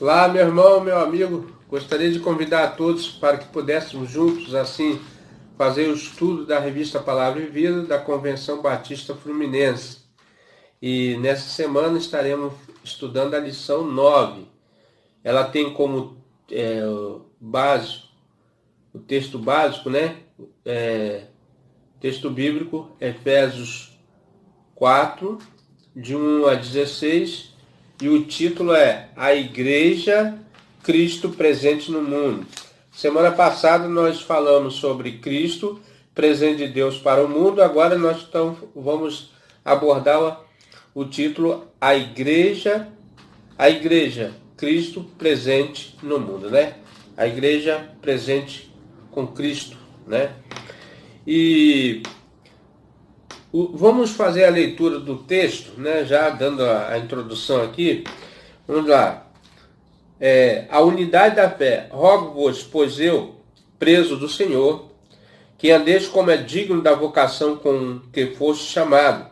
Olá, meu irmão, meu amigo. Gostaria de convidar a todos para que pudéssemos juntos, assim, fazer o estudo da revista Palavra e Vida da Convenção Batista Fluminense. E nessa semana estaremos estudando a lição 9. Ela tem como base, o texto básico, né? Texto bíblico, Efésios 4, de 1 a 16, e o título é A Igreja, Cristo Presente no Mundo. Semana passada nós falamos sobre Cristo, presente de Deus para o mundo. Agora nós vamos abordar o título A Igreja, Cristo Presente no Mundo, né? A Igreja presente com Cristo, né? E vamos fazer a leitura do texto, né? Já dando a introdução aqui. Vamos lá. A unidade da fé. Rogo-vos, pois eu, preso do Senhor, que andeis como é digno da vocação com que foste chamado,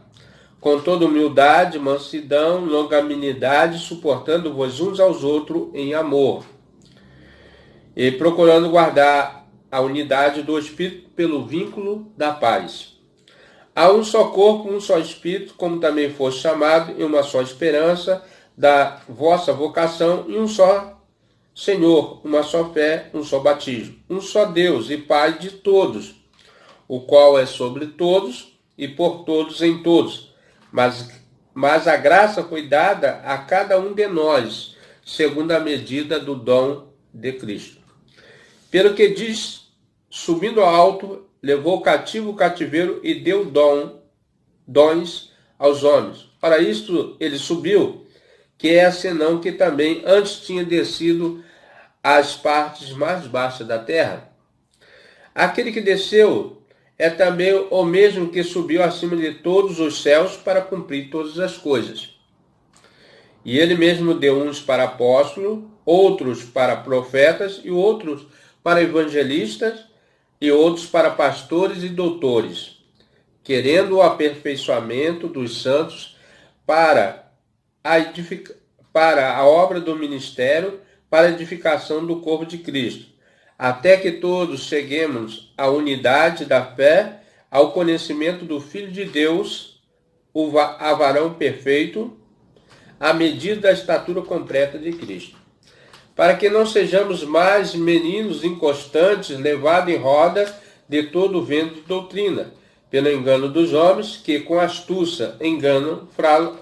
com toda humildade, mansidão, longanimidade, suportando-vos uns aos outros em amor, e procurando guardar a unidade do Espírito pelo vínculo da paz. Há um só corpo, um só Espírito, como também foste chamado, em uma só esperança da vossa vocação, e um só Senhor, uma só fé, um só batismo, um só Deus e Pai de todos, o qual é sobre todos e por todos em todos. Mas a graça foi dada a cada um de nós, segundo a medida do dom de Cristo. Pelo que diz, subindo ao alto, levou cativo o cativeiro e deu dons aos homens. Para isto ele subiu, que é senão que também antes tinha descido às partes mais baixas da terra. Aquele que desceu é também o mesmo que subiu acima de todos os céus para cumprir todas as coisas. E ele mesmo deu uns para apóstolos, outros para profetas, e outros para evangelistas, e outros para pastores e doutores, querendo o aperfeiçoamento dos santos para a obra do ministério, para a edificação do corpo de Cristo, até que todos cheguemos à unidade da fé, ao conhecimento do Filho de Deus, a varão perfeito, à medida da estatura completa de Cristo. Para que não sejamos mais meninos inconstantes, levados em roda de todo o vento de doutrina, pelo engano dos homens, que com astúcia enganam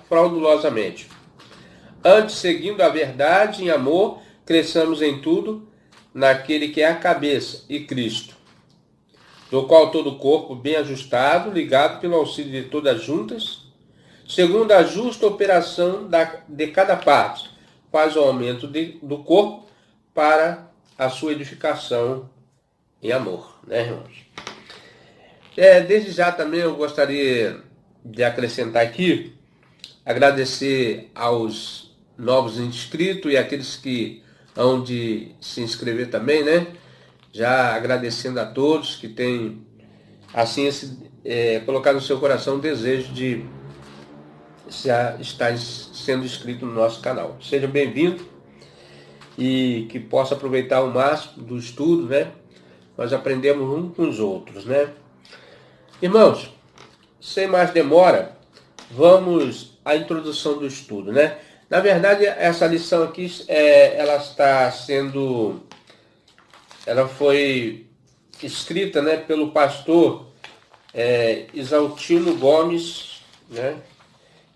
fraudulosamente. Antes, seguindo a verdade em amor, cresçamos em tudo naquele que é a cabeça, e Cristo, do qual todo o corpo, bem ajustado, ligado pelo auxílio de todas as juntas, segundo a justa operação de cada parte, faz o aumento do corpo para a sua edificação em amor, né, irmãos? Desde já também eu gostaria de acrescentar aqui, agradecer aos novos inscritos e aqueles que hão de se inscrever também, né? Já agradecendo a todos que têm, assim, colocado no seu coração o desejo de estar sendo inscrito no nosso canal. Seja bem-vindo e que possa aproveitar o máximo do estudo, né? Nós aprendemos uns com os outros, né? Irmãos, sem mais demora, vamos à introdução do estudo, né? Na verdade, essa lição aqui, ela foi escrita, né, pelo pastor Isaltino Gomes, né?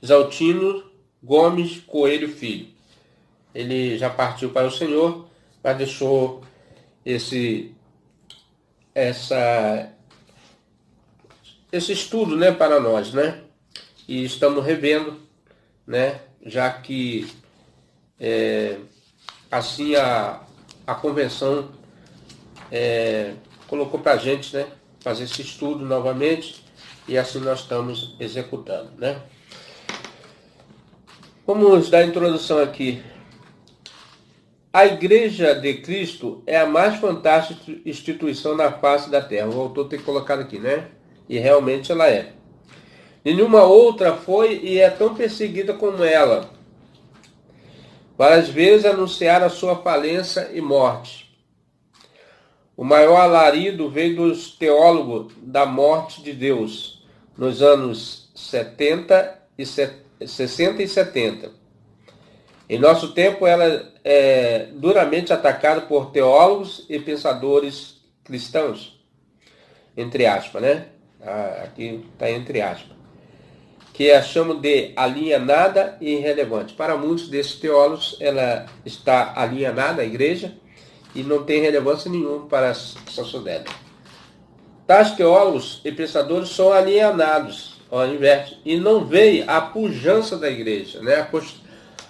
Isaltino Gomes Coelho Filho. Ele já partiu para o Senhor, mas deixou esse estudo, né, para nós, né? E estamos revendo, né? Já que assim a convenção colocou para a gente, né, fazer esse estudo novamente, e assim nós estamos executando, né? Vamos dar a introdução aqui. A Igreja de Cristo é a mais fantástica instituição na face da terra. O autor tem colocado aqui, né? E realmente ela é. Nenhuma outra foi e é tão perseguida como ela. Várias vezes anunciaram a sua falência e morte. O maior alarido veio dos teólogos da morte de Deus, nos anos 60 e 70. Em nosso tempo, ela é duramente atacada por teólogos e pensadores cristãos, entre aspas, né? Aqui está entre aspas, que a chamam de alienada e irrelevante. Para muitos desses teólogos, ela está alienada, a igreja, e não tem relevância nenhuma para a sociedade. Tais teólogos e pensadores são alienados, ao inverso, e não veem a pujança da igreja, né?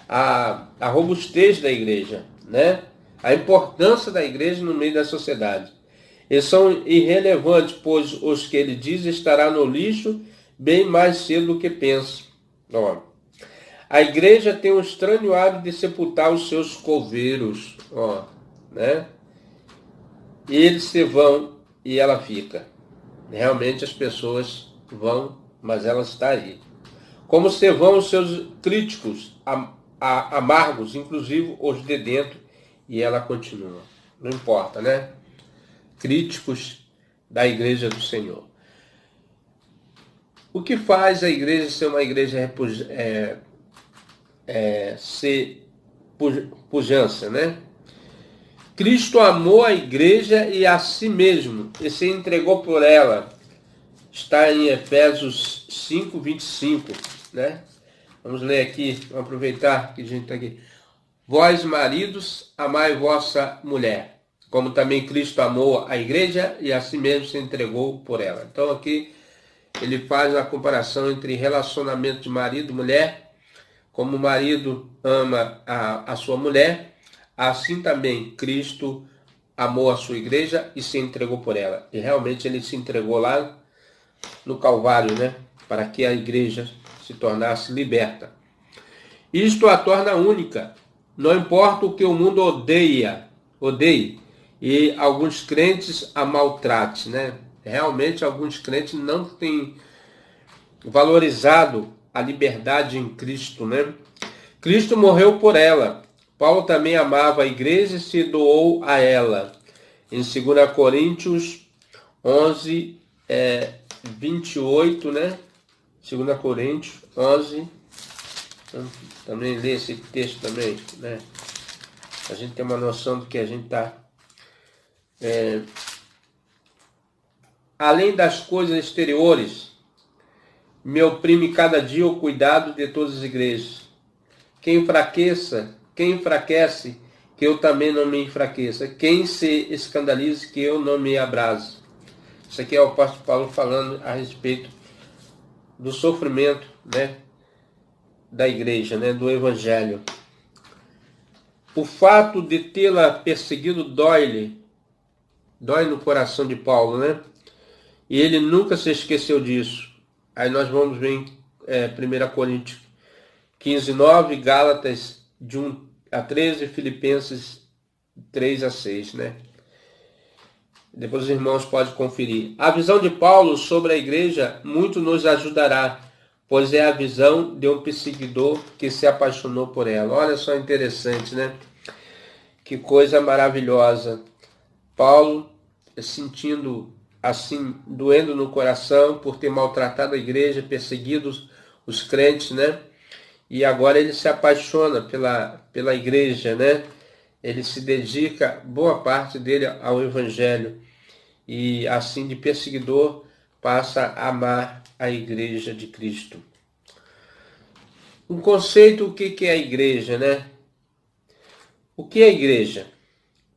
A robustez da igreja, né? A importância da igreja no meio da sociedade. Eles são irrelevantes, pois os que ele diz estará no lixo bem mais cedo do que pensa. Ó, a igreja tem um estranho hábito de sepultar os seus coveiros, ó, né? E eles se vão e ela fica. Realmente as pessoas vão, mas ela está aí. Como se vão os seus críticos amargos, inclusive os de dentro, e ela continua. Não importa, né? Críticos da igreja do Senhor. O que faz a igreja ser uma igreja ser pujança, né? Cristo amou a igreja e a si mesmo, e se entregou por ela. Está em Efésios 5, 25, né? Vamos ler aqui, vamos aproveitar que a gente está aqui. Vós, maridos, amai vossa mulher, como também Cristo amou a igreja e a si mesmo se entregou por ela. Então aqui ele faz a comparação entre relacionamento de marido e mulher, como o marido ama a sua mulher, assim também Cristo amou a sua igreja e se entregou por ela. E realmente ele se entregou lá no Calvário, né? Para que a igreja se tornasse liberta. Isto a torna única. Não importa o que o mundo odeie, e alguns crentes a maltrate, né? Realmente alguns crentes não têm valorizado a liberdade em Cristo, né? Cristo morreu por ela. Paulo também amava a igreja e se doou a ela. Em 2 Coríntios 11, 28, né? 2 Coríntios 11, também ler esse texto também, né? A gente tem uma noção do que a gente está... Além das coisas exteriores, me oprime cada dia o cuidado de todas as igrejas. Quem enfraquece, que eu também não me enfraqueça. Quem se escandalize, que eu não me abrase. Isso aqui é o apóstolo Paulo falando a respeito do sofrimento, né, da igreja, né, do evangelho. O fato de tê-la perseguido dói no coração de Paulo, né? E ele nunca se esqueceu disso. Aí nós vamos ver em 1 Coríntios 15, 9, Gálatas de 1 a 13, Filipenses 3 a 6, né? Depois os irmãos podem conferir. A visão de Paulo sobre a igreja muito nos ajudará, pois é a visão de um perseguidor que se apaixonou por ela. Olha só, interessante, né? Que coisa maravilhosa. Paulo sentindo assim, doendo no coração por ter maltratado a igreja, perseguido os crentes, né? E agora ele se apaixona pela igreja, né? Ele se dedica, boa parte dele, ao evangelho. E assim, de perseguidor, passa a amar a igreja de Cristo. Um conceito, o que é a igreja, né? O que é a igreja?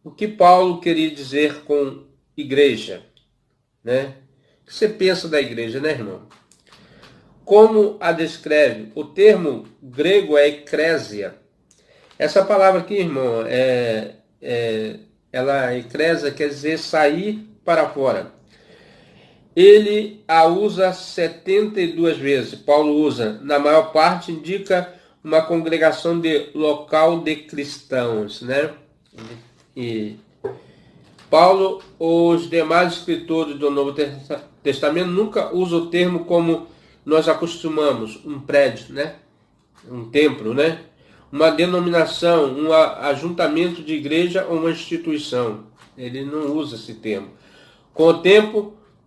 O que Paulo queria dizer com igreja, né? O que você pensa da igreja, né, irmão? Como a descreve? O termo grego é eclésia. Essa palavra aqui, irmão, eclésia quer dizer sair para fora. Ele a usa 72 vezes. Paulo usa, na maior parte, indica uma congregação de local de cristãos, né? E Paulo, os demais escritores do Novo Testamento nunca usam o termo como nós acostumamos, um prédio, né? Um templo, né? uma denominação, um ajuntamento de igreja ou uma instituição. Ele não usa esse termo. Com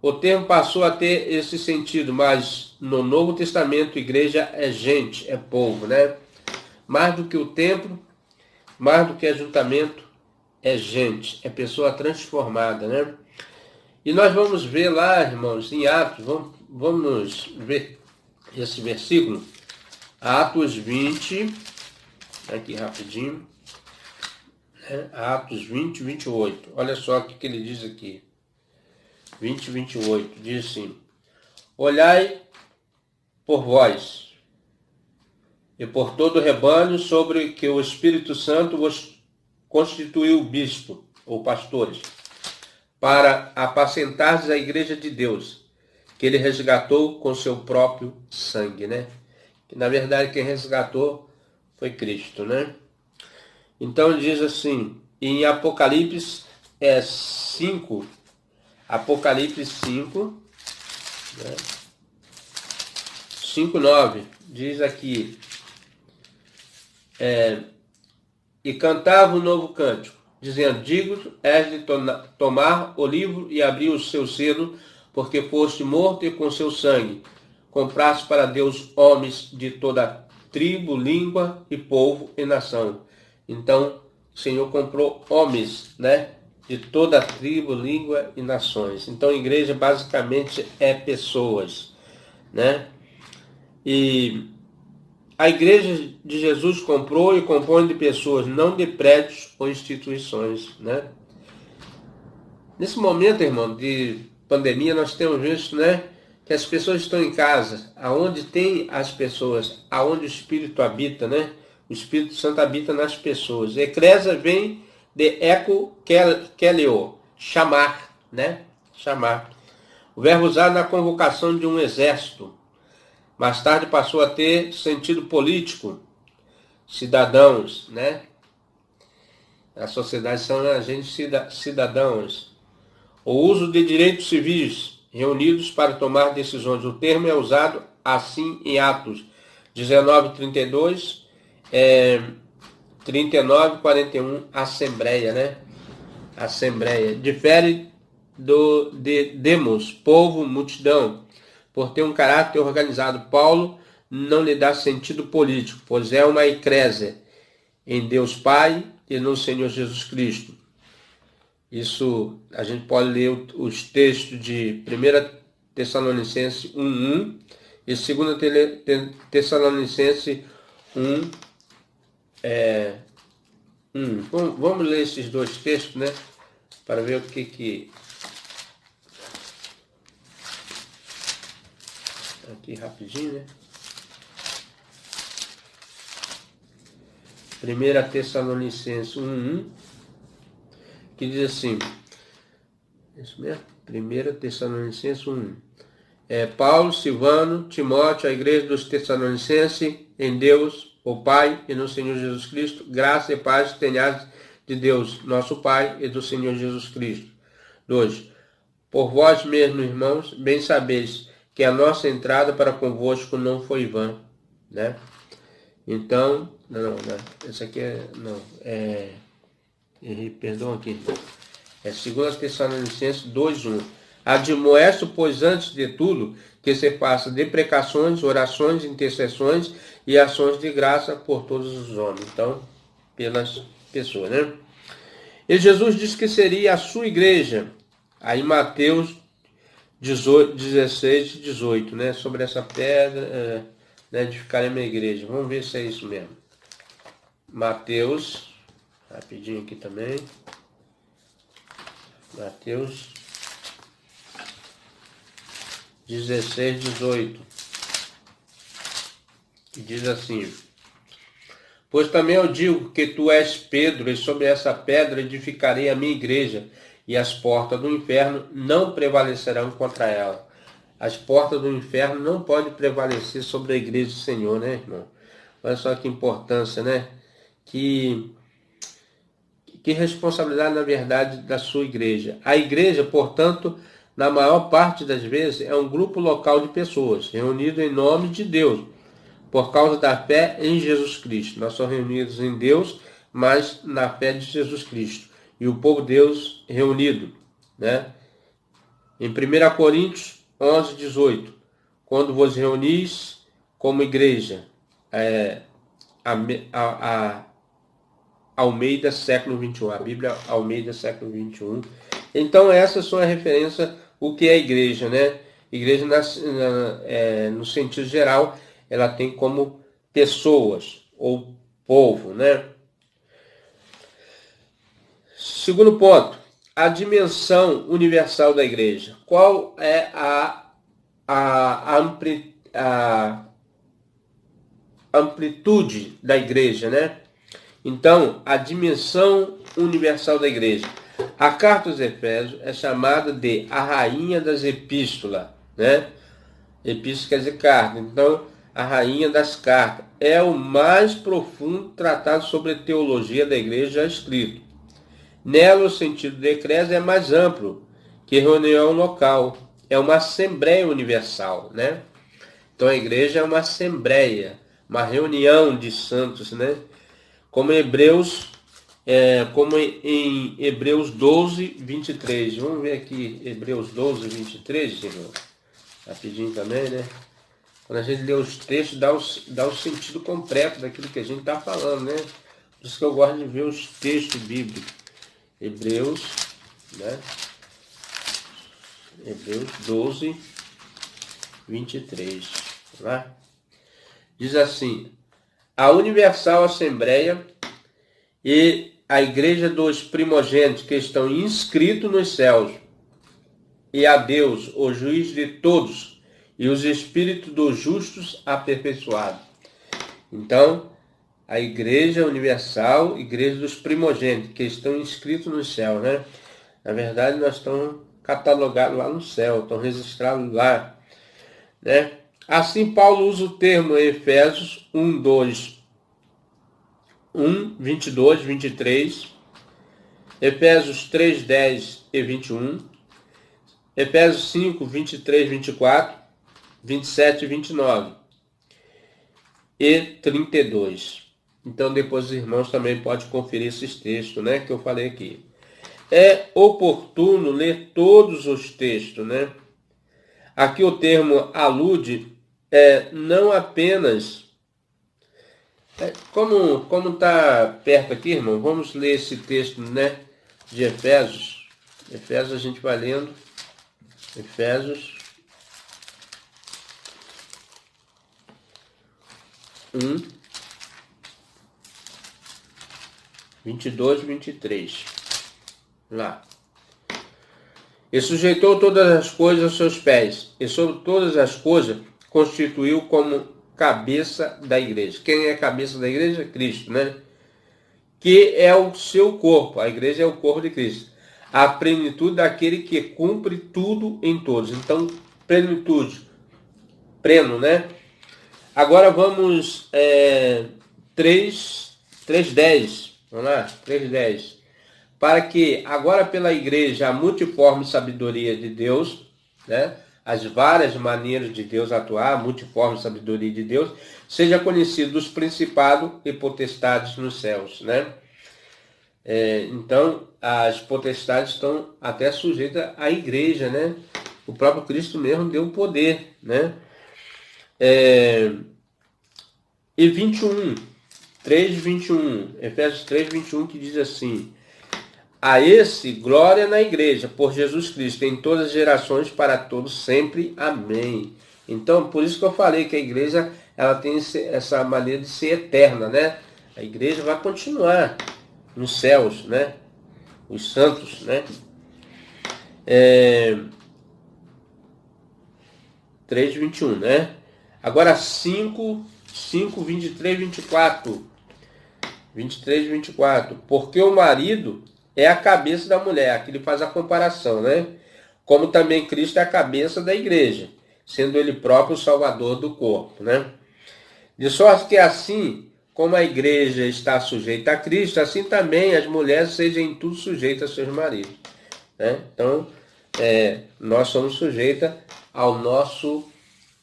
o termo passou a ter esse sentido, mas no Novo Testamento, igreja é gente, é povo, né? Mais do que o templo, mais do que ajuntamento, é gente, é pessoa transformada, né? E nós vamos ver lá, irmãos, em Atos, vamos ver esse versículo, Atos 20, aqui rapidinho, né? Atos 20, 28. Olha só o que ele diz aqui. 20, 28, diz assim: olhai por vós e por todo o rebanho sobre que o Espírito Santo vos constituiu bispo ou pastores, para apacentardes a igreja de Deus, que ele resgatou com seu próprio sangue, né? Que na verdade quem resgatou foi Cristo, né? Então diz assim, em Apocalipse 5, Apocalipse 5, né? 5:9, diz aqui, e cantava um novo cântico, dizendo, digo, és de tomar o livro e abrir o seu selo, porque foste morto e com seu sangue compraste para Deus homens de toda tribo, língua e povo e nação. Então, o Senhor comprou homens, né? De toda tribo, língua e nações. Então, a igreja basicamente é pessoas, né? E a igreja de Jesus comprou e compõe de pessoas, não de prédios ou instituições, né? Nesse momento, irmão, de pandemia, nós temos visto, né, que as pessoas estão em casa, aonde tem as pessoas, aonde o Espírito habita, né? O Espírito Santo habita nas pessoas. Eclésia vem de eco-keleo, chamar, né? Chamar. O verbo usado na convocação de um exército. Mais tarde passou a ter sentido político, cidadãos, né? A sociedade são agentes cidadãos. O uso de direitos civis reunidos para tomar decisões. O termo é usado assim em Atos 19:32, 39:41, Assembleia, né? Assembleia. Difere de demos, povo, multidão, por ter um caráter organizado. Paulo não lhe dá sentido político, pois é uma eclésia em Deus Pai e no Senhor Jesus Cristo. Isso a gente pode ler os textos de 1 Tessalonicenses 1:1 e 2 Tessalonicenses 1, 1. Vamos ler esses dois textos, né? Para ver o que... Aqui rapidinho, né? 1 Tessalonicenses 1:1, que diz assim, isso mesmo? 1 Tessalonicenses 1:1. Paulo, Silvano, Timóteo, a igreja dos Tessalonicenses, em Deus, o Pai e no Senhor Jesus Cristo, graça e paz tenhais de Deus, nosso Pai, e do Senhor Jesus Cristo. 2. Por vós mesmos, irmãos, bem sabeis que a nossa entrada para convosco não foi vã, né? Então, não, esse aqui perdão aqui, 2 Tessalonicenses 2:1. Admoesto, pois, antes de tudo, que se faça deprecações, orações, intercessões e ações de graça por todos os homens. Então, pelas pessoas, né? E Jesus disse que seria a sua igreja, aí Mateus 16, 18, né? Sobre essa pedra, né, edificarei a minha igreja. Vamos ver se é isso mesmo. Mateus, rapidinho aqui também. Mateus 16, 18. Que diz assim: pois também eu digo que tu és Pedro, e sobre essa pedra edificarei a minha igreja, e as portas do inferno não prevalecerão contra ela. As portas do inferno não podem prevalecer sobre a igreja do Senhor, né, irmão? Olha só que importância, né? Que responsabilidade, na verdade, da sua igreja. A igreja, portanto, na maior parte das vezes, é um grupo local de pessoas, reunido em nome de Deus, por causa da fé em Jesus Cristo. Nós somos reunidos em Deus, mas na fé de Jesus Cristo. E o povo de Deus reunido, né? Em 1 Coríntios 11, 18. Quando vos reunis como igreja, a Almeida, século 21. A Bíblia Almeida, século 21. Então, essas são as referências o que é a igreja, né? Igreja, no sentido geral, ela tem como pessoas ou povo, né? Segundo ponto, a dimensão universal da igreja. Qual é a amplitude da igreja, né? Então, a dimensão universal da igreja. A carta aos Efésios é chamada de a rainha das epístolas, né? Epístola quer dizer carta. Então, a rainha das cartas é o mais profundo tratado sobre a teologia da igreja já escrito. Nela, o sentido de eclésia é mais amplo que reunião local. É uma assembleia universal, né? Então, a igreja é uma assembleia, uma reunião de santos, né? Como em Hebreus 12, 23. Vamos ver aqui, Hebreus 12, 23, irmão. Rapidinho também, né? Quando a gente lê os textos, dá o sentido completo daquilo que a gente está falando, né? Por isso que eu gosto de ver os textos bíblicos. Hebreus, né? Hebreus 12, 23. Lá. Diz assim: a Universal Assembleia e a Igreja dos Primogênitos que estão inscritos nos céus, e a Deus, o juiz de todos, e os espíritos dos justos aperfeiçoados. Então, a Igreja Universal, Igreja dos Primogênitos, que estão inscritos no céu, né? Na verdade, nós estamos catalogados lá no céu, estão registrados lá, né? Assim, Paulo usa o termo em Efésios 1, 2, 1, 22, 23, Efésios 3, 10 e 21, Efésios 5, 23, 24, 27 e 29 e 32. Então, depois os irmãos também podem conferir esses textos, né, que eu falei aqui. É oportuno ler todos os textos, né? Aqui o termo alude não apenas... Como está perto aqui, irmão, vamos ler esse texto, né, de Efésios. Efésios a gente vai lendo. Efésios 1, 22 e 23. Lá. E sujeitou todas as coisas aos seus pés, e sobre todas as coisas constituiu como cabeça da igreja. Quem é a cabeça da igreja? Cristo, né? Que é o seu corpo. A igreja é o corpo de Cristo. A plenitude daquele que cumpre tudo em todos. Então, plenitude. Pleno, né? Agora vamos 3:10. Vamos lá? 3:10. Para que agora pela igreja a multiforme sabedoria de Deus, né? As várias maneiras de Deus atuar, a multiforme sabedoria de Deus, seja conhecido dos principados e potestades nos céus, né? Então, as potestades estão até sujeitas à igreja, né? O próprio Cristo mesmo deu poder, né? E 21, 3:21, Efésios 3:21, que diz assim: a esse, glória na igreja, por Jesus Cristo, em todas as gerações, para todos sempre. Amém. Então, por isso que eu falei que a igreja, ela tem essa maneira de ser eterna, né? A igreja vai continuar nos céus, né? Os santos, né? 3:21, né? Agora 23, 24. 23 e 24. Porque o marido é a cabeça da mulher. Aqui ele faz a comparação, né? Como também Cristo é a cabeça da igreja, sendo ele próprio o salvador do corpo, né? De sorte que assim como a igreja está sujeita a Cristo, assim também as mulheres sejam em tudo sujeitas a seus maridos, né? Então, nós somos sujeitas ao nosso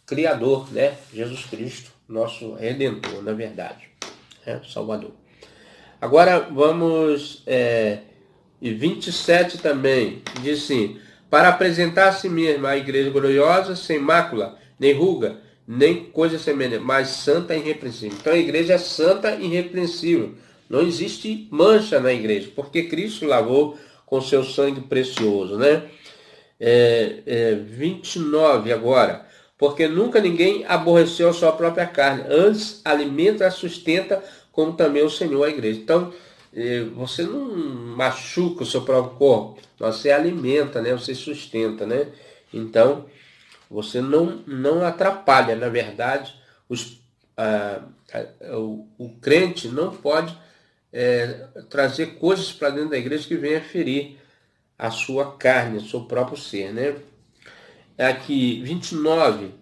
Criador, né? Jesus Cristo, nosso Redentor, na verdade, né? Salvador. Agora vamos, e 27 também, diz assim, para apresentar a si mesma a igreja gloriosa, sem mácula, nem ruga, nem coisa semelhante, mas santa e irrepreensível. Então a igreja é santa e irrepreensível. Não existe mancha na igreja, porque Cristo lavou com seu sangue precioso, né? 29 agora. Porque nunca ninguém aborreceu a sua própria carne, antes alimenta e sustenta, como também o Senhor a igreja. Então, você não machuca o seu próprio corpo, mas você alimenta, né? Você sustenta, né? Então, você não atrapalha. Na verdade, o crente não pode trazer coisas para dentro da igreja que venha ferir a sua carne, o seu próprio ser, né? Aqui, 29,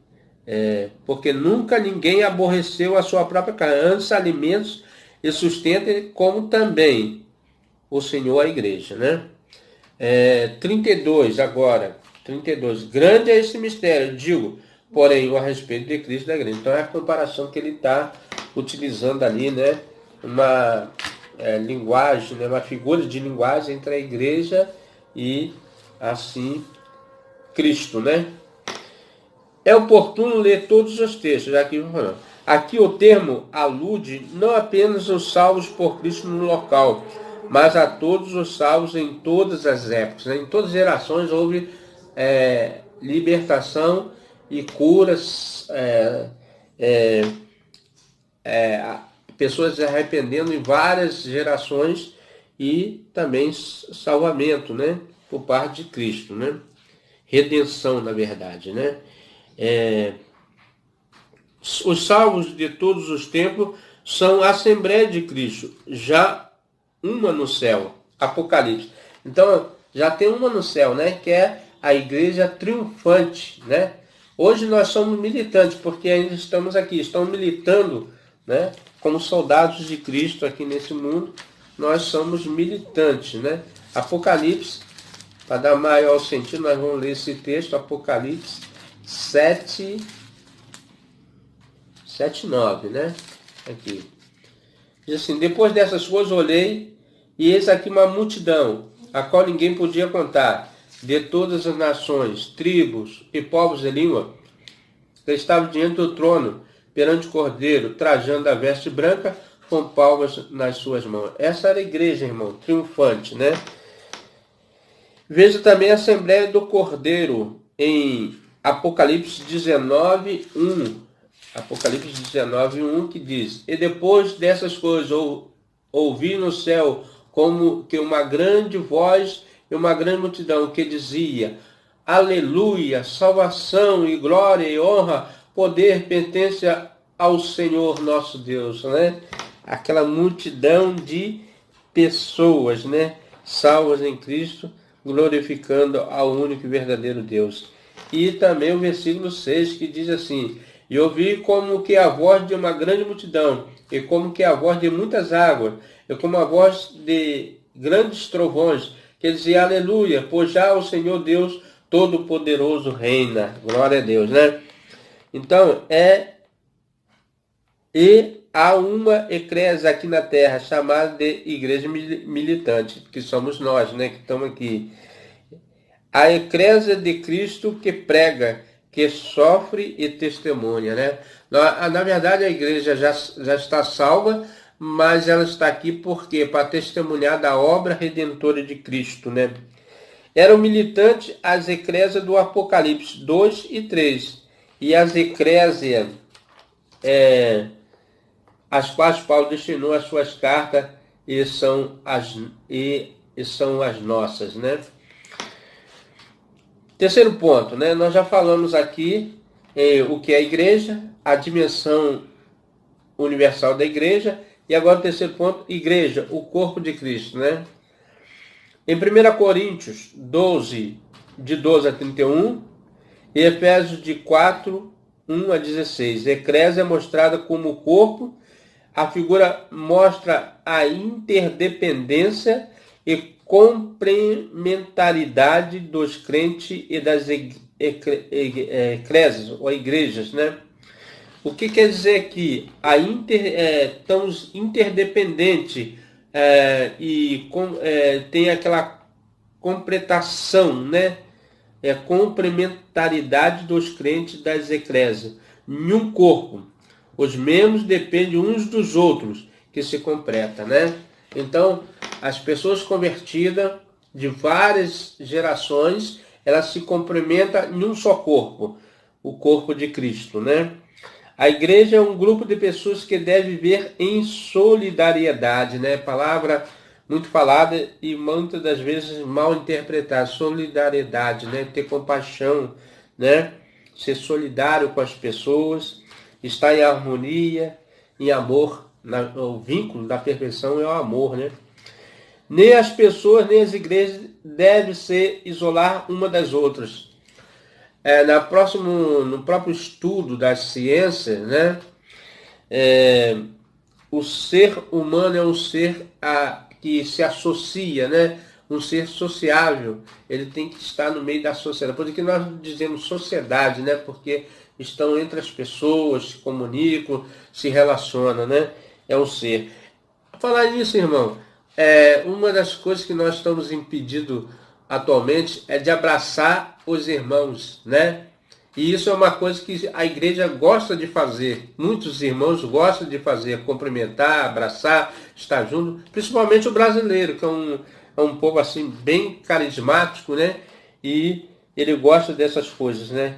porque nunca ninguém aborreceu a sua própria carne, antes alimentos e sustenta, como também o Senhor a igreja, né? 32 agora, 32, grande é esse mistério, digo, porém, a respeito de Cristo e da igreja. Então é a comparação que ele está utilizando ali, né? Uma linguagem, né? Uma figura de linguagem entre a igreja e, assim, Cristo, né? É oportuno ler todos os textos, já que falando. Aqui o termo alude não apenas aos salvos por Cristo no local, mas a todos os salvos em todas as épocas, né? Em todas as gerações houve libertação e curas, pessoas se arrependendo em várias gerações e também salvamento, né? Por parte de Cristo, né? Redenção, na verdade, né? Os salvos de todos os tempos são a Assembleia de Cristo, já uma no céu, Apocalipse. Então, já tem uma no céu, né? Que é a igreja triunfante, né? Hoje nós somos militantes, porque ainda estamos aqui, estamos militando, né? Como soldados de Cristo aqui nesse mundo, nós somos militantes, né? Apocalipse, para dar maior sentido, nós vamos ler esse texto, Apocalipse 7, 9, né? Aqui. Diz assim, depois dessas coisas olhei, e eis aqui uma multidão, a qual ninguém podia contar, de todas as nações, tribos e povos de língua, que estavam diante do trono, perante o Cordeiro, trajando a veste branca, com palmas nas suas mãos. Essa era a igreja, irmão, triunfante, né? Veja também a Assembleia do Cordeiro, em Apocalipse 19, 1. Apocalipse 19, 1, que diz, e depois dessas coisas ouvi no céu como que uma grande voz e uma grande multidão que dizia, aleluia, salvação e glória e honra, poder pertence ao Senhor nosso Deus, né? Aquela multidão de pessoas, né? Salvas em Cristo, glorificando ao único e verdadeiro Deus. E também o versículo 6, que diz assim, e ouvi como que a voz de uma grande multidão, e como que a voz de muitas águas, e como a voz de grandes trovões, que dizia, aleluia, pois já o Senhor Deus Todo-Poderoso reina. Glória a Deus, né? Então, e há uma eclésia aqui na terra, chamada de igreja militante, que somos nós, né, que estamos aqui. A eclésia de Cristo que prega, que sofre e testemunha, né? Na verdade, a igreja já está salva, mas ela está aqui por quê? Para testemunhar da obra redentora de Cristo, né? Eram militantes as eclésias do Apocalipse 2 e 3. E as eclésias as quais Paulo destinou as suas cartas e são as nossas, né? Terceiro ponto, né? Nós já falamos aqui o que é a igreja, a dimensão universal da igreja, e agora o terceiro ponto, igreja, o corpo de Cristo, né? Em 1 Coríntios 12, de 12 a 31, e Efésios de 4, 1 a 16, a eclésia é mostrada como o corpo. A figura mostra a interdependência e complementaridade dos crentes e das eclésias, ou igrejas, né? O que quer dizer que estamos interdependentes tem aquela completação, né? Complementaridade dos crentes das eclésias. Em um corpo, os membros dependem uns dos outros, que se completa, né? Então, as pessoas convertidas de várias gerações, elas se complementam em um só corpo, o corpo de Cristo, né? A igreja é um grupo de pessoas que deve viver em solidariedade, né? Palavra muito falada e muitas das vezes mal interpretada. Solidariedade, né? Ter compaixão, né? Ser solidário com as pessoas, estar em harmonia, em amor. O vínculo da perfeição é o amor, né? Nem as pessoas, nem as igrejas devem se isolar uma das outras. No próprio estudo das ciências, né? O ser humano é um ser que se associa, né? Um ser sociável. Ele tem que estar no meio da sociedade. Por isso que nós dizemos sociedade, né? Porque estão entre as pessoas, se comunicam, se relacionam, né? É um ser. Falar nisso, irmão, uma das coisas que nós estamos impedidos atualmente é de abraçar os irmãos, né? E isso é uma coisa que a igreja gosta de fazer. Muitos irmãos gostam de fazer, cumprimentar, abraçar, estar junto. Principalmente o brasileiro, que é um povo assim bem carismático, né? E ele gosta dessas coisas, né?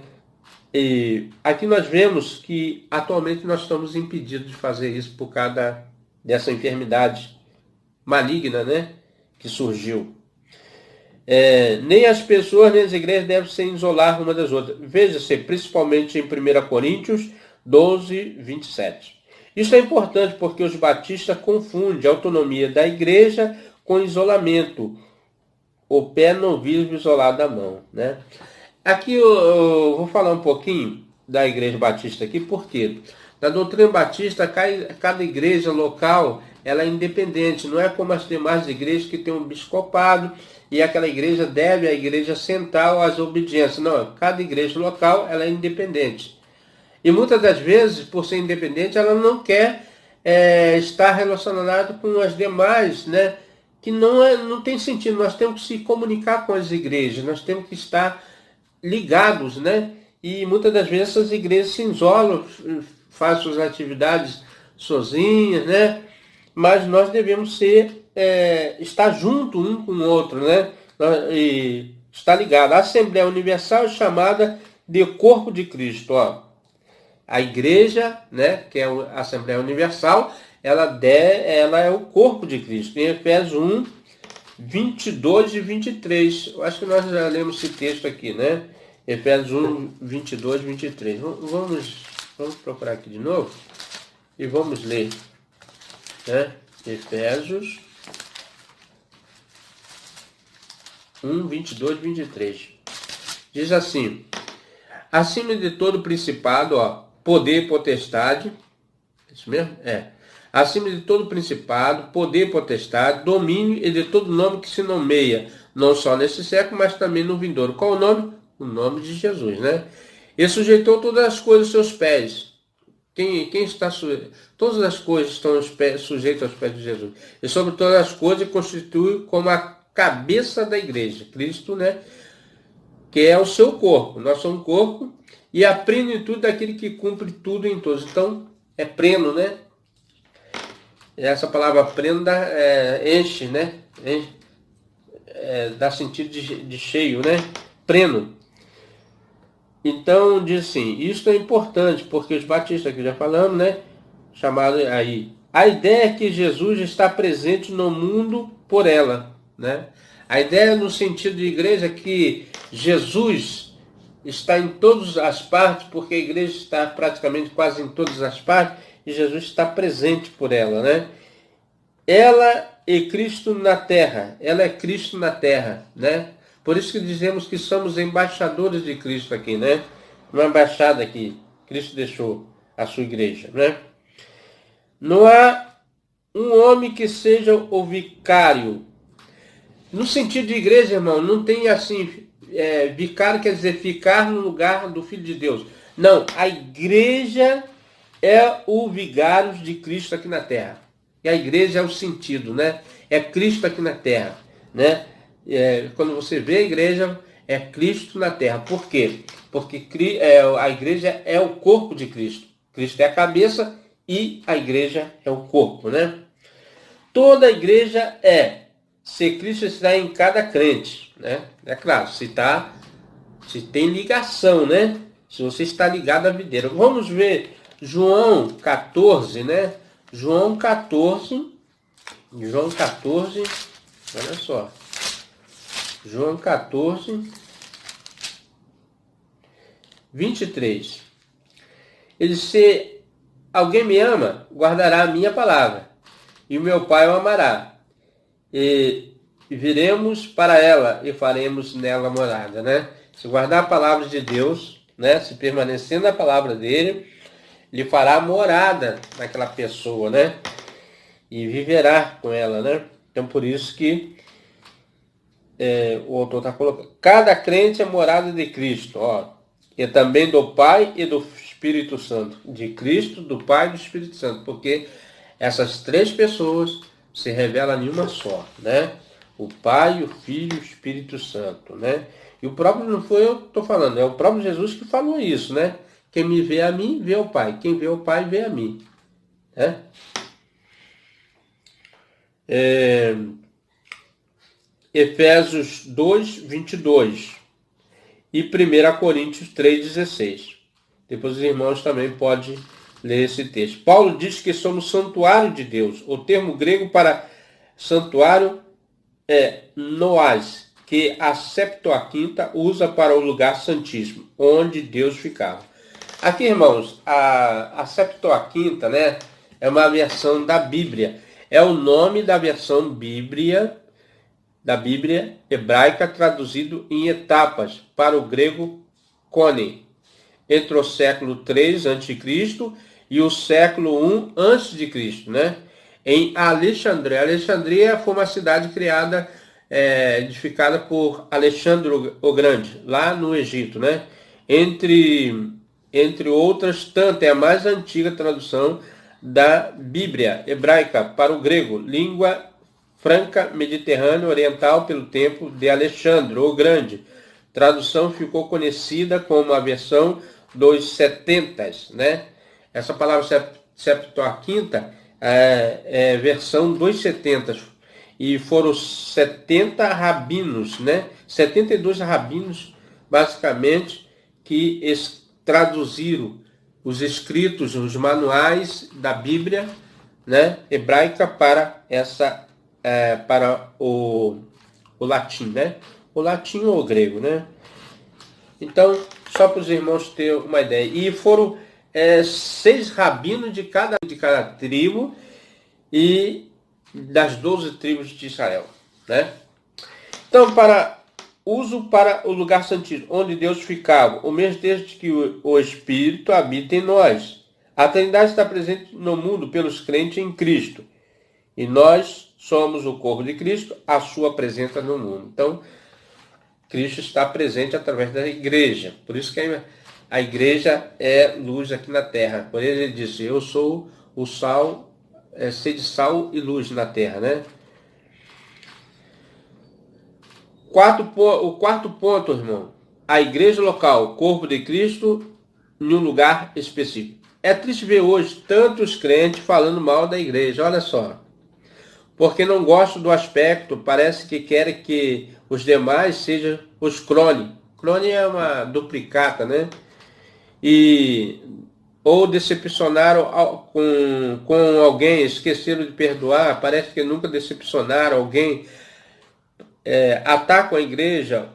E aqui nós vemos que atualmente nós estamos impedidos de fazer isso por causa dessa enfermidade maligna, né? Que surgiu. Nem as pessoas nem as igrejas devem se isolar uma das outras. Veja-se, principalmente em 1 Coríntios 12, 27. Isso é importante porque os batistas confundem a autonomia da igreja com isolamento. O pé não vive isolado da mão, né? Aqui eu vou falar um pouquinho da igreja batista aqui, porque na doutrina batista, cada igreja local ela é independente, não é como as demais igrejas que tem um bispopado e aquela igreja deve à igreja central as obediências. Não, cada igreja local ela é independente. E muitas das vezes, por ser independente, ela não quer estar relacionada com as demais, né? Que não tem sentido. Nós temos que se comunicar com as igrejas, nós temos que estar ligados, né? E muitas das vezes essas igrejas se isolam, fazem suas atividades sozinhas, né? Mas nós devemos estar junto um com o outro, né? E estar ligado. A Assembleia Universal é chamada de Corpo de Cristo, ó. A igreja, né, que é a Assembleia Universal, ela é o corpo de Cristo. Em Efésios 1, 22 e 23. Eu acho que nós já lemos esse texto aqui, né? Efésios 1, 22 e 23. Vamos procurar aqui de novo e vamos ler, né? Efésios 1, 22 e 23. Diz assim: acima de todo principado, ó, poder e potestade, isso mesmo? Acima de todo principado, poder e potestade, domínio e de todo nome que se nomeia, não só nesse século, mas também no vindouro. Qual o nome? O nome de Jesus, né? E sujeitou todas as coisas aos seus pés. Quem está todas as coisas estão sujeitas aos pés de Jesus. E sobre todas as coisas constitui como a cabeça da igreja. Cristo, né? Que é o seu corpo. Nós somos um corpo e a plenitude daquele que cumpre tudo em todos. Então, é pleno, né? Essa palavra pleno enche, né? Dá sentido de cheio, né? Pleno. Então, diz assim, isso é importante, porque os batistas, que já falamos, né? Chamado aí. A ideia é que Jesus está presente no mundo por ela, né? A ideia no sentido de igreja é que Jesus está em todas as partes, porque a igreja está praticamente quase em todas as partes, e Jesus está presente por ela, né? Ela e Cristo na terra, ela é Cristo na terra, né? Por isso que dizemos que somos embaixadores de Cristo aqui, né? Uma embaixada que Cristo deixou a sua igreja, né? Não há um homem que seja o vicário, No sentido de igreja, irmão, não tem assim, vicário quer dizer ficar no lugar do Filho de Deus. Não, a igreja é o vigário de Cristo aqui na terra. E a igreja é o sentido, né? É Cristo aqui na terra, né? Quando você vê a igreja, é Cristo na terra. Por quê? Porque a igreja é o corpo de Cristo. Cristo é a cabeça e a igreja é o corpo, né? Toda a igreja se Cristo está em cada crente, né? É claro, se tem ligação, né? Se você está ligado à videira. Vamos ver João 14, né? João 14, olha só. João 14, 23. Ele diz, se alguém me ama, guardará a minha palavra, e o meu Pai o amará. E viremos para ela e faremos nela morada, né? Se guardar a palavra de Deus, né? Se permanecer na palavra dele, ele fará morada naquela pessoa, né? E viverá com ela, né? Então por isso que o autor está colocando. Cada crente é morada de Cristo, ó. E também do Pai e do Espírito Santo. De Cristo, do Pai e do Espírito Santo. Porque essas três pessoas se revelam em uma só, né? O Pai, o Filho e o Espírito Santo, né? E o próprio, não foi eu que estou falando, é o próprio Jesus que falou isso, né? Quem me vê a mim, vê o Pai. Quem vê o Pai, vê a mim. Né? Efésios 2, 22 e 1 Coríntios 3, 16. Depois os irmãos também podem ler esse texto. Paulo diz que somos santuário de Deus. O termo grego para santuário é noás, que a Septuaginta usa para o lugar santíssimo, onde Deus ficava. Aqui, irmãos, a Septuaginta, né, é uma versão da Bíblia. É o nome da versão da Bíblia hebraica traduzido em etapas para o grego Kone, entre o século 3 a.C. e o século 1 a.C., né? Em Alexandria. Alexandria foi uma cidade criada, edificada por Alexandre o Grande, lá no Egito, né? Entre outras, tanto é a mais antiga tradução da Bíblia hebraica para o grego, língua franca mediterrânea oriental pelo tempo de Alexandre o Grande. Tradução ficou conhecida como a versão dos setentas, né? Essa palavra Septuaginta é versão dos setentas. E foram 70 rabinos, né? 72 rabinos, basicamente, que traduziram os escritos, os manuais da Bíblia, né, hebraica para para o latim, né? O latim ou o grego, né? Então, só para os irmãos terem uma ideia. E foram 6 rabinos de cada tribo e das 12 tribos de Israel, né? Então, uso para o lugar santíssimo, onde Deus ficava, o mesmo desde que o Espírito habita em nós. A Trindade está presente no mundo pelos crentes em Cristo. E nós somos o corpo de Cristo, a sua presença no mundo. Então, Cristo está presente através da igreja. Por isso que a igreja é luz aqui na terra. Por isso ele disse, eu sou o sal, sede sal e luz na terra, né? O quarto ponto, irmão. A igreja local, o corpo de Cristo, em um lugar específico. É triste ver hoje tantos crentes falando mal da igreja. Olha só. Porque não gostam do aspecto, parece que querem que os demais sejam os clone. Clone é uma duplicata, né? Ou decepcionaram com alguém, esqueceram de perdoar, parece que nunca decepcionaram alguém, atacam a igreja,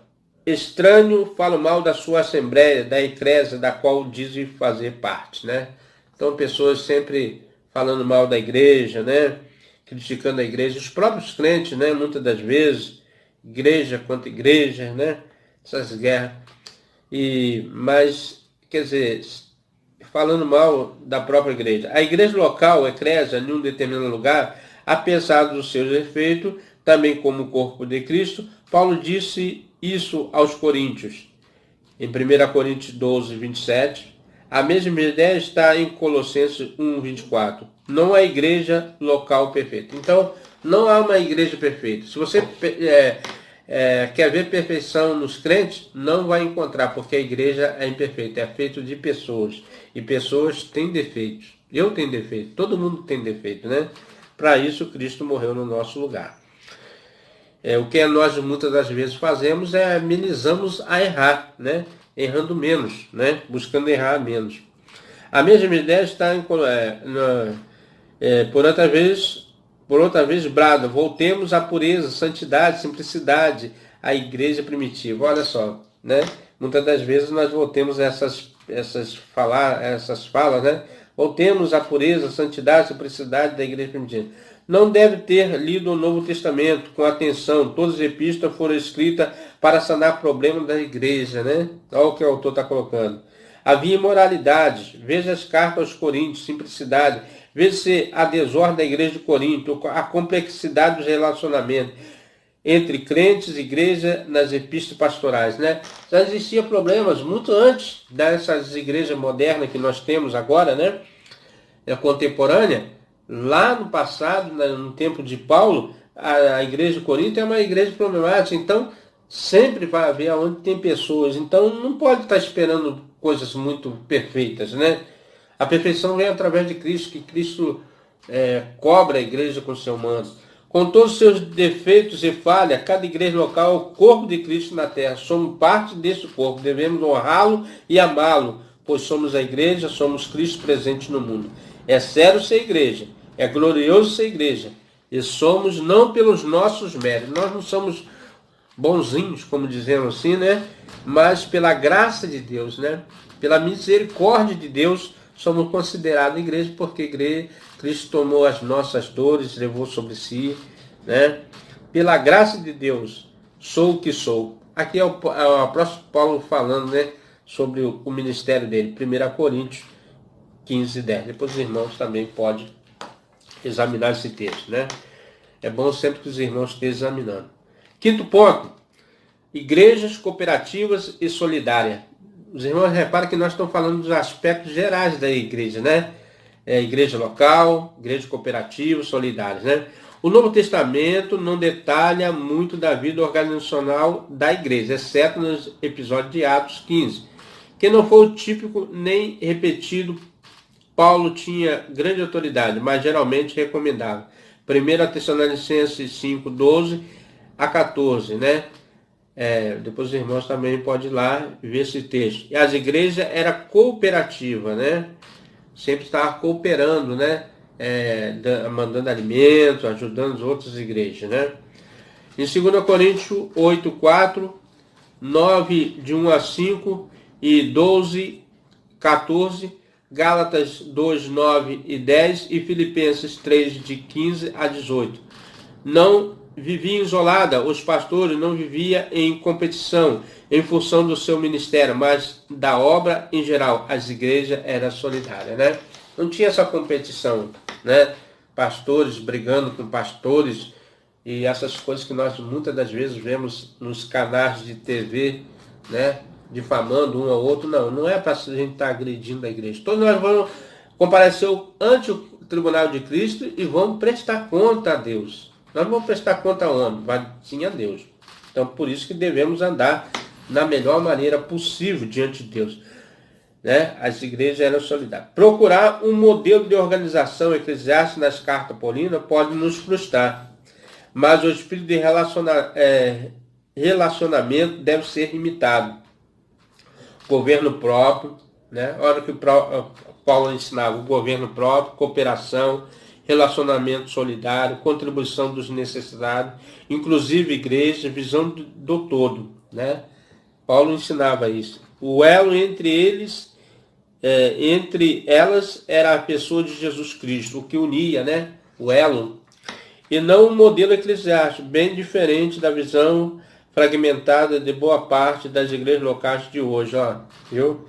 estranho, falam mal da sua assembleia, da eclésia, da qual dizem fazer parte, né? Então, pessoas sempre falando mal da igreja, né? Criticando a igreja, os próprios crentes, né? Muitas das vezes, igreja contra igreja, né? Essas guerras. Mas, quer dizer, falando mal da própria igreja. A igreja local, a eclésia, em um determinado lugar, apesar dos seus efeitos, também como o corpo de Cristo. Paulo disse isso aos Coríntios, em 1 Coríntios 12, 27. A mesma ideia está em Colossenses 1, 24. Não há igreja local perfeita. Então, não há uma igreja perfeita. Se você quer ver perfeição nos crentes, não vai encontrar, porque a igreja é imperfeita, é feita de pessoas. E pessoas têm defeitos. Eu tenho defeito, todo mundo tem defeito, né? Para isso, Cristo morreu no nosso lugar. O que nós muitas das vezes fazemos é amenizamos a errar, né? Errando menos, né? Buscando errar menos. A mesma ideia está por outra vez brado, voltemos à pureza, santidade, simplicidade, à igreja primitiva. Olha só, né? Muitas das vezes nós voltemos a essas falas, né? Voltemos à pureza, santidade, simplicidade da igreja primitiva. Não deve ter lido o Novo Testamento com atenção. Todas as epístolas foram escritas para sanar problemas da igreja, né? Olha o que o autor está colocando. Havia imoralidade. Veja as cartas aos Coríntios, simplicidade. Veja-se a desordem da igreja de Corinto, a complexidade dos relacionamentos entre crentes e igreja nas epístolas pastorais, né? Já existia problemas muito antes dessas igrejas modernas que nós temos agora, né? Contemporânea. Lá no passado, no tempo de Paulo, a igreja de Corinto é uma igreja problemática. Então, sempre vai haver onde tem pessoas. Então, não pode estar esperando coisas muito perfeitas, né? A perfeição vem através de Cristo, que Cristo cobra a igreja com o seu manto. Com todos os seus defeitos e falhas, cada igreja local é o corpo de Cristo na terra. Somos parte desse corpo, devemos honrá-lo e amá-lo, pois somos a igreja, somos Cristo presente no mundo. É sério ser igreja, é glorioso ser igreja, e somos não pelos nossos méritos, nós não somos bonzinhos, como dizemos assim, né? Mas pela graça de Deus, né? Pela misericórdia de Deus, somos considerados igreja, porque Cristo tomou as nossas dores, levou sobre si, né? Pela graça de Deus, sou o que sou. Aqui é o apóstolo Paulo falando, né? Sobre o ministério dele, 1 Coríntios 15, 10. Depois os irmãos também podem examinar esse texto, né? É bom sempre que os irmãos estejam examinando. Quinto ponto, igrejas cooperativas e solidárias. Os irmãos reparam que nós estamos falando dos aspectos gerais da igreja, né? Igreja local, igreja cooperativa, solidárias, né? O Novo Testamento não detalha muito da vida organizacional da igreja, exceto nos episódios de Atos 15, que não foi o típico nem repetido. Paulo tinha grande autoridade, mas geralmente recomendava. 1 Tessalonicenses 5, 12 a 14, né? Depois os irmãos também podem ir lá ver esse texto. E as igrejas eram cooperativas, né? Sempre estava cooperando, né? Mandando alimentos, ajudando as outras igrejas, né? Em 2 Coríntios 8, 4, 9, de 1 a 5 e 12, 14, Gálatas 2, 9 e 10 e Filipenses 3, de 15 a 18. Não vivia isolada, os pastores não viviam em competição em função do seu ministério, mas da obra em geral. As igrejas eram solidárias, né? Não tinha essa competição, né? Pastores brigando com pastores e essas coisas que nós muitas das vezes vemos nos canais de TV, né? Difamando um ao outro. Não é para a gente estar agredindo a igreja. Todos nós vamos comparecer ante o tribunal de Cristo e vamos prestar conta a Deus. Nós não vamos prestar conta a homem, mas sim a Deus. Então, por isso que devemos andar na melhor maneira possível diante de Deus, né? As igrejas eram solidárias. Procurar um modelo de organização eclesiástica nas cartas paulinas pode nos frustrar, mas o espírito de relacionamento deve ser imitado. Governo próprio, né? Olha que Paulo ensinava: o governo próprio, cooperação, relacionamento solidário, contribuição dos necessitados, inclusive igreja, visão do todo, né? Paulo ensinava isso. O elo entre elas era a pessoa de Jesus Cristo, o que unia, né? O elo. E não um modelo eclesiástico, bem diferente da visão fragmentada de boa parte das igrejas locais de hoje, ó, viu?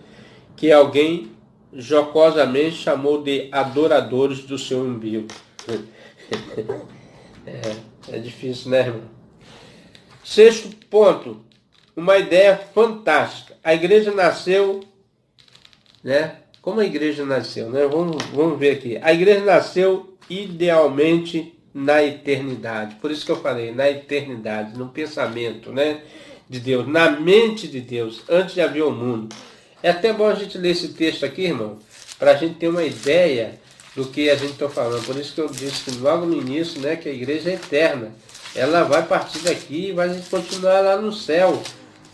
Que alguém jocosamente chamou de adoradores do seu umbigo. É difícil, né, irmão? Sexto ponto, uma ideia fantástica. A igreja nasceu, né? Como a igreja nasceu, né? Vamos ver aqui. A igreja nasceu idealmente na eternidade. Por isso que eu falei, na eternidade, no pensamento, né, de Deus, na mente de Deus, antes de haver o mundo. É até bom a gente ler esse texto aqui, irmão, para a gente ter uma ideia do que a gente está falando. Por isso que eu disse que logo no início, né, que a igreja é eterna. Ela vai partir daqui e vai continuar lá no céu.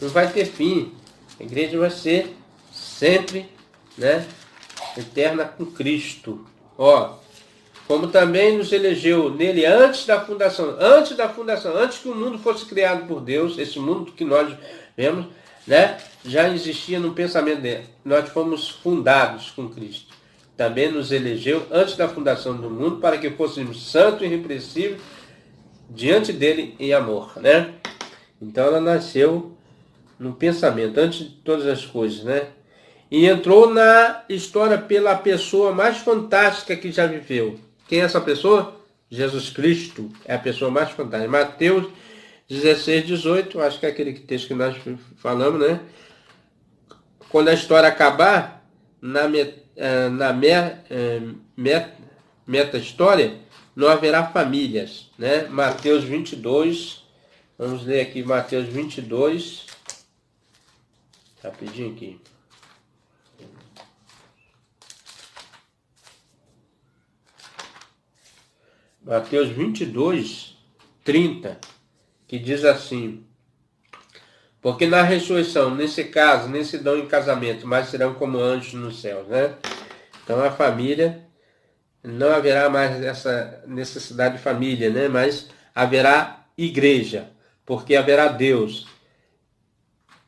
Não vai ter fim. A igreja vai ser sempre, né, eterna com Cristo. Ó, como também nos elegeu nele antes da fundação, antes que o mundo fosse criado por Deus, esse mundo que nós vemos, né, já existia no pensamento dele. Nós fomos fundados com Cristo. Também nos elegeu antes da fundação do mundo para que fôssemos santos e irrepreensíveis diante dele em amor, né? Então ela nasceu no pensamento, antes de todas as coisas, né? E entrou na história pela pessoa mais fantástica que já viveu. Quem é essa pessoa? Jesus Cristo é a pessoa mais fantástica. Mateus 16, 18, acho que é aquele texto que nós falamos, né? Quando a história acabar, na meta-história, não haverá famílias, né? Mateus 22, vamos ler aqui Mateus 22, rapidinho aqui. Mateus 22, 30, que diz assim: porque na ressurreição, nesse caso, nem se dão em casamento, mas serão como anjos nos céus, né? Então a família, não haverá mais essa necessidade de família, né? Mas haverá igreja, porque haverá Deus.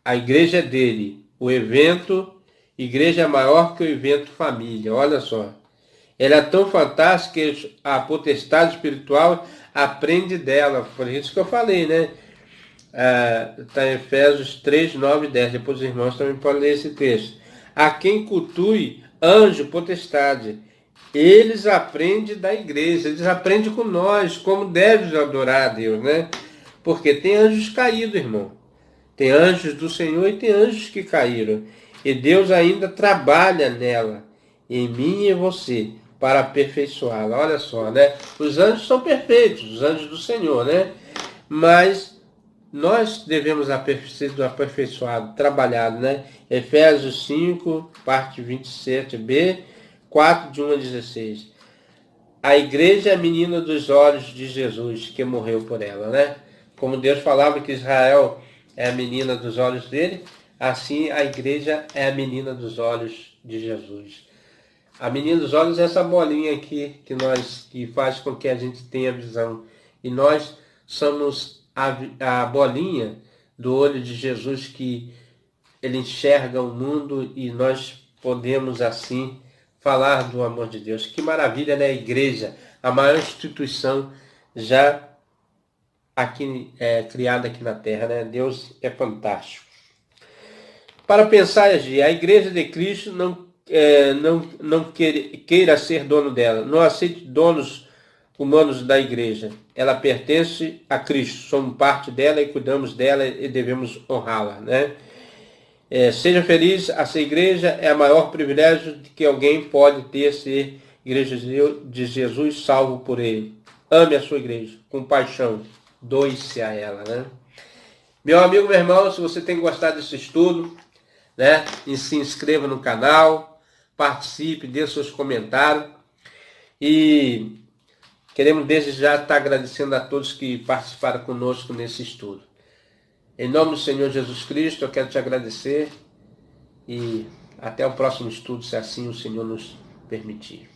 A igreja é dele. O evento, igreja é maior que o evento família. Olha só. Ela é tão fantástica que a potestade espiritual aprende dela. Por isso que eu falei, né? Está em Efésios 3, 9 e 10. Depois os irmãos também podem ler esse texto. A quem cultue anjo, potestade. Eles aprendem da igreja, eles aprendem com nós, como devem adorar a Deus, né? Porque tem anjos caídos, irmão. Tem anjos do Senhor e tem anjos que caíram. E Deus ainda trabalha nela, em mim e em você, para aperfeiçoá-la. Olha só, né? Os anjos são perfeitos, os anjos do Senhor, né? Mas nós devemos ser aperfeiçoado, trabalhado, né? Efésios 5, parte 27b, 4, de 1 a 16. A igreja é a menina dos olhos de Jesus, que morreu por ela, né? Como Deus falava que Israel é a menina dos olhos dele, assim a igreja é a menina dos olhos de Jesus. A menina dos olhos é essa bolinha aqui que faz com que a gente tenha visão. E nós somos a bolinha do olho de Jesus, que ele enxerga o mundo e nós podemos assim falar do amor de Deus. Que maravilha, né? A igreja, a maior instituição já aqui criada aqui na Terra, né? Deus é fantástico. Para pensar e agir, a igreja de Cristo não queira ser dono dela. Não aceite donos humanos da igreja. Ela pertence a Cristo. Somos parte dela e cuidamos dela e devemos honrá-la, né? Seja feliz, essa igreja é o maior privilégio que alguém pode ter, ser igreja de Jesus, salvo por ele. Ame a sua igreja com paixão, doe-se a ela, né? Meu amigo, meu irmão, se você tem gostado desse estudo, né, e se inscreva no canal, participe, dê seus comentários e queremos desde já estar agradecendo a todos que participaram conosco nesse estudo. Em nome do Senhor Jesus Cristo, eu quero te agradecer e até o próximo estudo, se assim o Senhor nos permitir.